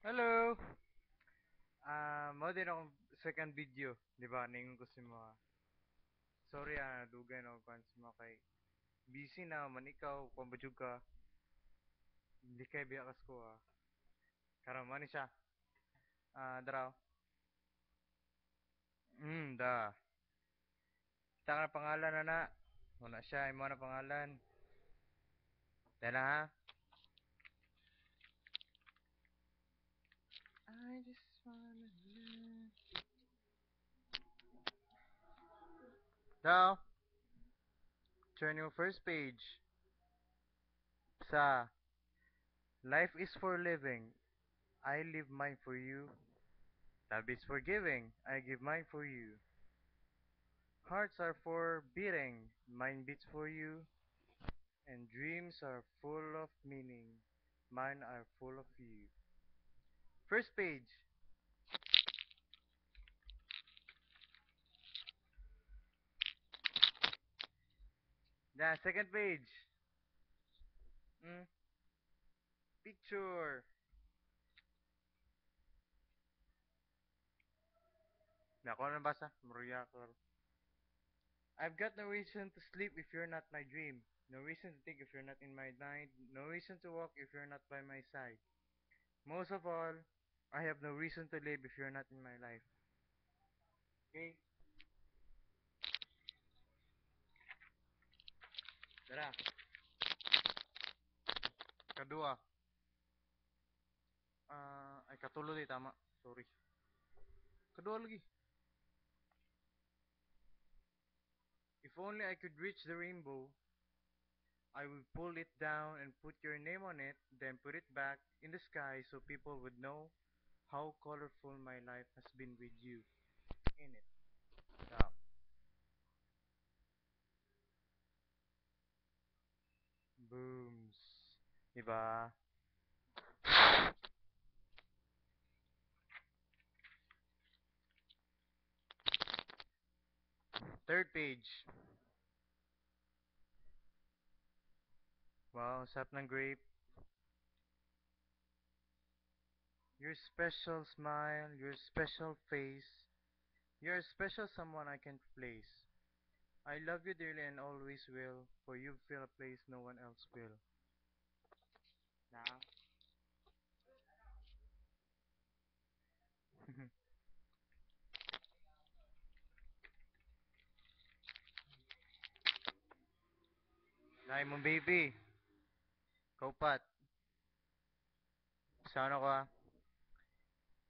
Hello! Mao din akong second video, di ba? Ningon ko si mga, sorry dugay na ako sa mga kay busy na man ikaw, kung ba ka, hindi kay biyakas ko Karon man ni siya. Daraw. Da. Kita ka na pangalan na. Una siya, imo na pangalan. Dala ha. I just wanna live. Daw, turn your first page sa Life is for living. I live mine for you. Love is for giving. I give mine for you. Hearts are for beating, mine beats for you, and dreams are full of meaning, mine are full of you. First page. Second page. Mm, Picture. Ako na basa. Maria Clara. I've got no reason to sleep if you're not my dream. No reason to think if you're not in my mind. No reason to walk if you're not by my side. Most of all, I have no reason to live if you're not in my life. Okay? Tara. Kadua. Ay katulo di tama. Sorry. Kadua lagi. If only I could reach the rainbow, I would pull it down and put your name on it, then put it back in the sky so people would know how colorful my life has been with you in it. Now, booms. Diba? Third page. Wow, sap ng grape. Your special smile, your special face. You're a special someone I can't replace. I love you dearly and always will, for you fill a place no one else will. Now. Diamond baby. Kaupat. Sana ko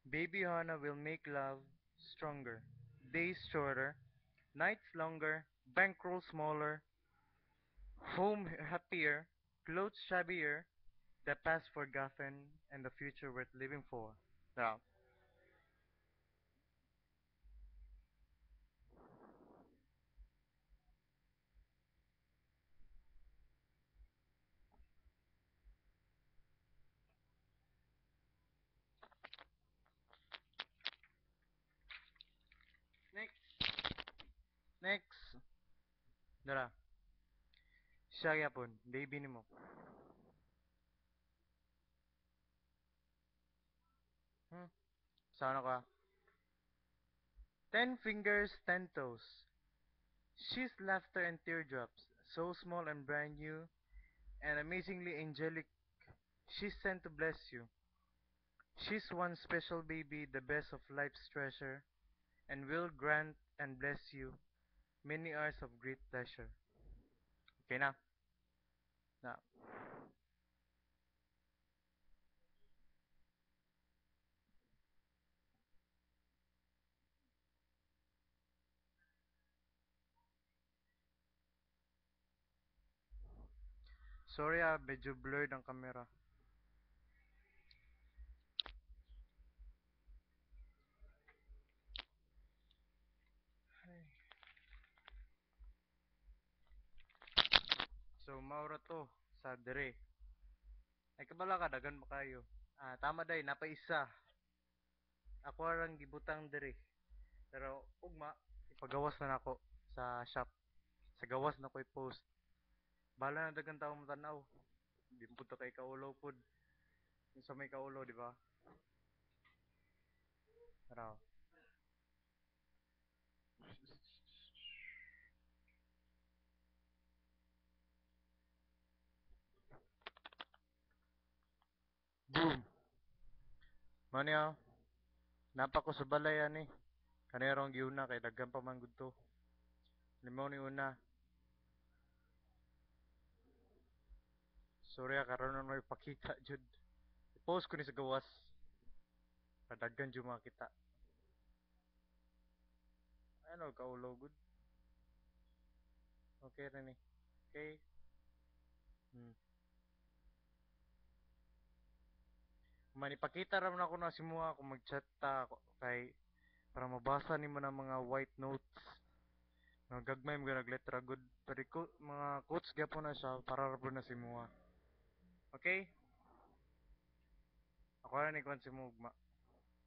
Baby Hana will make love stronger. Days shorter. Nights longer. Bankroll smaller. Home happier. Clothes shabbier. The past forgotten and the future worth living for. Now, next. Next. Dara. Siya yapon. Baby ni mo. Hmm. Sana ko 10 fingers, 10 toes. She's laughter and teardrops. So small and brand new. And amazingly angelic. She's sent to bless you. She's one special baby, the best of life's treasure, and will grant and bless you many hours of great pleasure. Okay na? Na. Sorry medyo blurred ang camera. So, maura to sa dire. Ay kabala ka, dagan pa kayo. Tama day, napaisa. Ako arang gibutang dire. Pero, ugma, ipagawas na nako sa shop. Sa gawas na ko i-post. Bala na dagang tao matanaw. Di mo kay kaulo pod. Yung sa may kaulo, di ba? Raw. Boom. Mano napa ko sa balay ani. Kanirong giuna kay daghan pa man gud to. Limaw ni una. Sorry karon na may pakita jud. Post ko ni sa gawas. Kadaghan jud makita. Ano kaulo gud. Okay ra ni. Okay. Hmm. Manipakita ra man ako na simuha kung mag-chat ta ako kay para mabasa nimo na mga white notes. Mga gagmay mga nagletra good. Pero mga quotes gyapon na siya para ra po na simuha. Okay? Ako na ni kwan si ugma.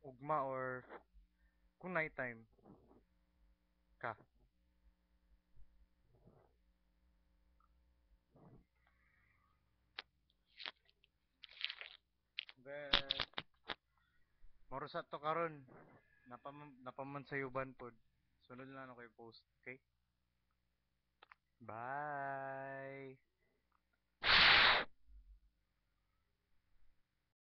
Ugma or kung night time ka. Then, marusat to karon. Napaman sa yuban pod. Sunod na ako i-post. Okay? Bye!